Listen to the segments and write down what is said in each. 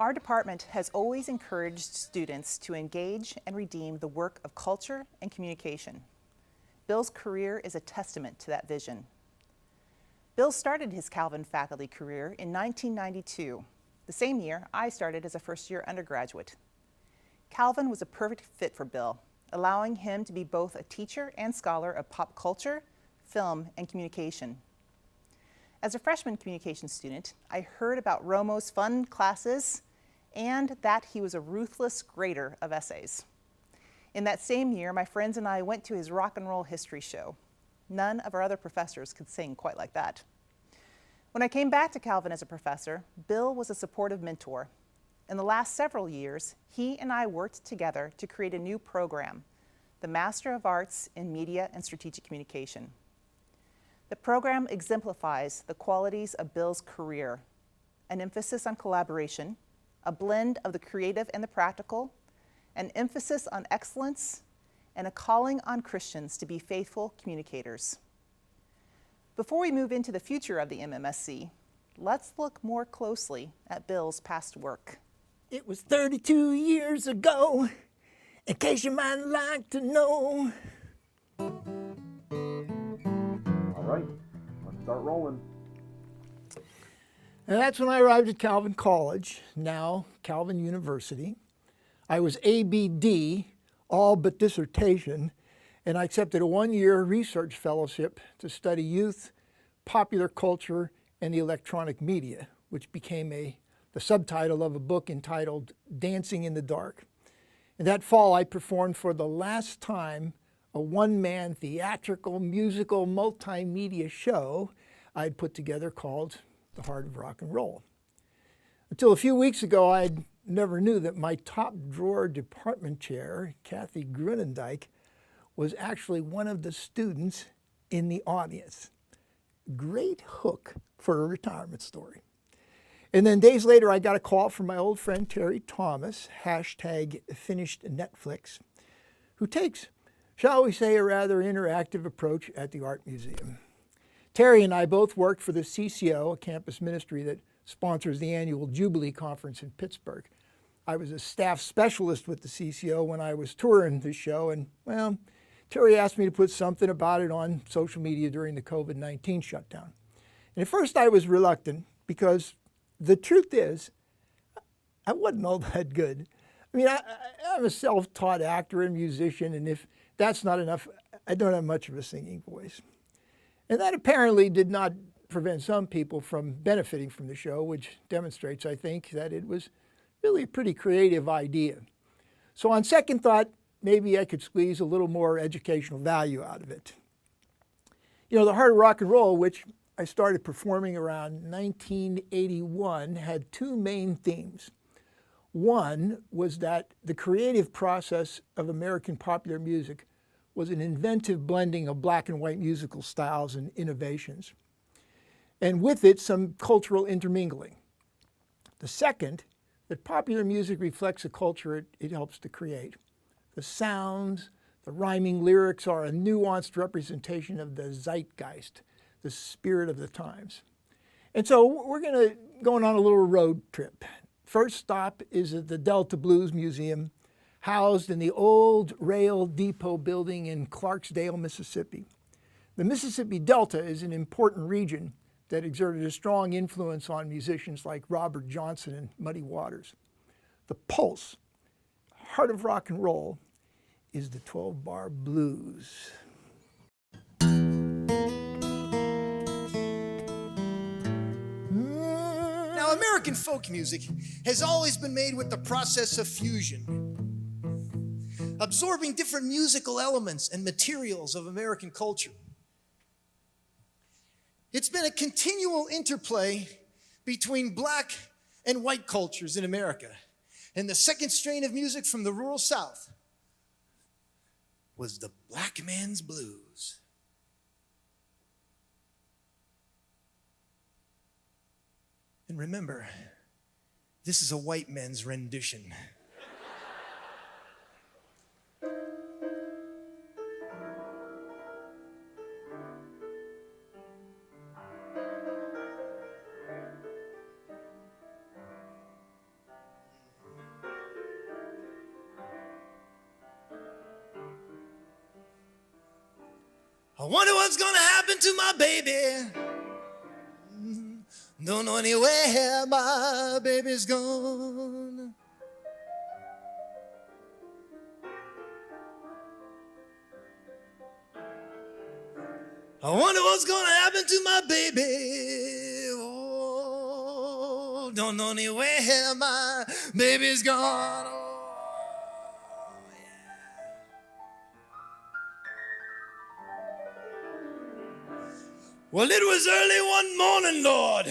Our department has always encouraged students to engage and redeem the work of culture and communication. Bill's career is a testament to that vision. Bill started his Calvin faculty career in 1992, the same year I started as a first-year undergraduate. Calvin was a perfect fit for Bill, allowing him to be both a teacher and scholar of pop culture, film, and communication. As a freshman communication student, I heard about Romo's fun classes and that he was a ruthless grader of essays. In that same year, my friends and I went to his rock and roll history show. None of our other professors could sing quite like that. When I came back to Calvin as a professor, Bill was a supportive mentor. In the last several years, he and I worked together to create a new program, the Master of Arts in Media and Strategic Communication. The program exemplifies the qualities of Bill's career, an emphasis on collaboration, a blend of the creative and the practical, an emphasis on excellence, and a calling on Christians to be faithful communicators. Before we move into the future of the MMSC, let's look more closely at Bill's past work. It was 32 years ago, in case you might like to know. All right, let's start rolling. And that's when I arrived at Calvin College, now Calvin University. I was ABD, all but dissertation, and I accepted a one-year research fellowship to study youth, popular culture, and the electronic media, which became the subtitle of a book entitled Dancing in the Dark. And that fall, I performed for the last time a one-man theatrical, musical, multimedia show I'd put together called The Heart of Rock and Roll. Until a few weeks ago, I never knew that my top drawer department chair, Kathy Grunendijk, was actually one of the students in the audience. Great hook for a retirement story. And then days later, I got a call from my old friend Terry Thomas, hashtag finished Netflix, who takes, shall we say, a rather interactive approach at the Art Museum. Terry and I both worked for the CCO, a campus ministry that sponsors the annual Jubilee Conference in Pittsburgh. I was a staff specialist with the CCO when I was touring the show, and, well, Terry asked me to put something about it on social media during the COVID-19 shutdown. And at first I was reluctant because the truth is, I wasn't all that good. I mean, I'm a self-taught actor and musician, and if that's not enough, I don't have much of a singing voice. And that apparently did not prevent some people from benefiting from the show, which demonstrates, I think, that it was really a pretty creative idea. So on second thought, maybe I could squeeze a little more educational value out of it. You know, the Heart of Rock and Roll, which I started performing around 1981, had two main themes. One was that the creative process of American popular music was an inventive blending of black and white musical styles and innovations, and with it, some cultural intermingling. The second, that popular music reflects a culture it helps to create. The sounds, the rhyming lyrics are a nuanced representation of the zeitgeist, the spirit of the times. And so we're going on a little road trip. First stop is at the Delta Blues Museum, housed in the old rail depot building in Clarksdale, Mississippi. The Mississippi Delta is an important region that exerted a strong influence on musicians like Robert Johnson and Muddy Waters. The pulse, heart of rock and roll, is the 12-bar blues. Now, American folk music has always been made with the process of fusion, absorbing different musical elements and materials of American culture. It's been a continual interplay between black and white cultures in America. And the second strain of music from the rural South was the black man's blues. And remember, this is a white man's rendition. I wonder what's gonna happen to my baby. Don't know anywhere my baby's gone. I wonder what's gonna happen to my baby. Oh, don't know anywhere my baby's gone. Oh, yeah. Well, it was early one morning, Lord.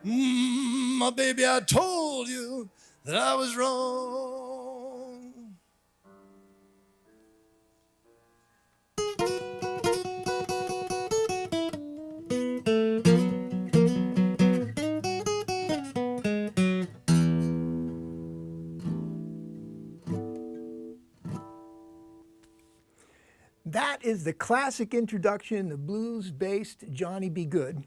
My baby, I told you that I was wrong. That is the classic introduction to blues-based Johnny B. Goode,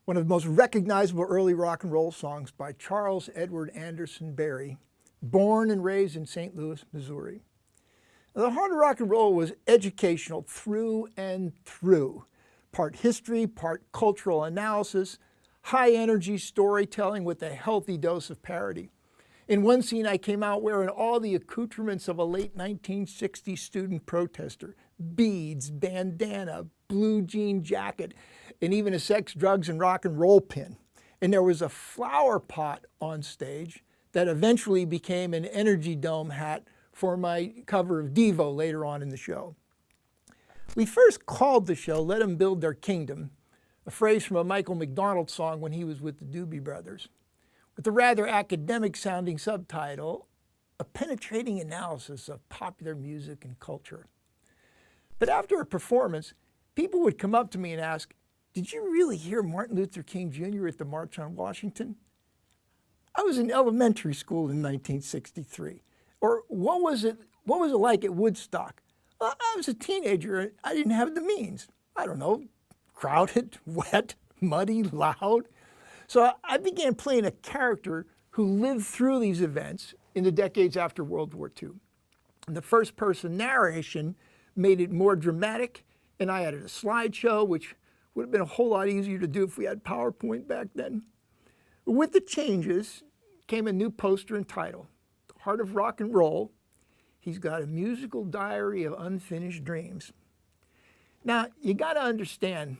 one of the most recognizable early rock and roll songs by Charles Edward Anderson Barry, born and raised in St. Louis, Missouri. Now, the heart of rock and roll was educational through and through, part history, part cultural analysis, high-energy storytelling with a healthy dose of parody. In one scene, I came out wearing all the accoutrements of a late 1960s student protester: beads, bandana, blue jean jacket, and even a sex, drugs, and rock and roll pin. And there was a flower pot on stage that eventually became an Energy Dome hat for my cover of Devo later on in the show. We first called the show "Let 'Em Build Their Kingdom," a phrase from a Michael McDonald song when he was with the Doobie Brothers, with the rather academic-sounding subtitle, "A Penetrating Analysis of Popular Music and Culture." But after a performance, people would come up to me and ask, "Did you really hear Martin Luther King Jr. at the March on Washington?" I was in elementary school in 1963. Or what was it like at Woodstock? Well, I was a teenager and I didn't have the means. I don't know, crowded, wet, muddy, loud. So I began playing a character who lived through these events in the decades after World War II. And the first person narration made it more dramatic, and I added a slideshow, which would have been a whole lot easier to do if we had PowerPoint back then. With the changes came a new poster and title: "The Heart of Rock and Roll. He's got a musical diary of unfinished dreams." Now, you got to understand,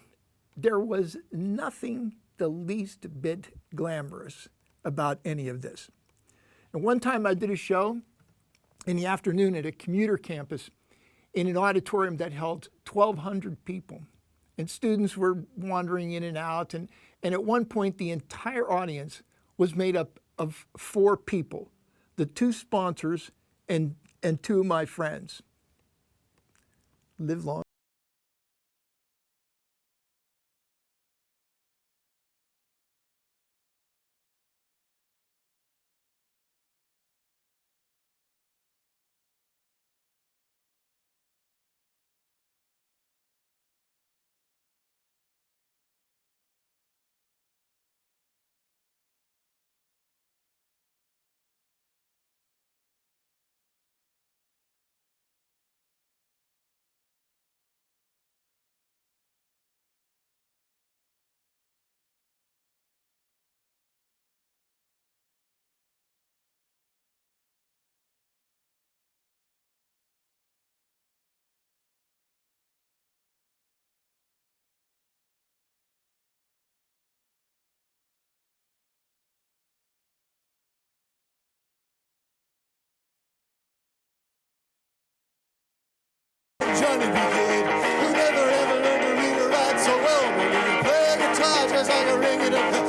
there was nothing the least bit glamorous about any of this. And one time I did a show in the afternoon at a commuter campus in an auditorium that held 1,200 people. And students were wandering in and out. And at one point, the entire audience was made up of 4 people: the 2 sponsors and 2 of my friends. Live long. Johnny B. Goode, who never ever learned to read or write so well, but he can play guitar just like a ring in a bell.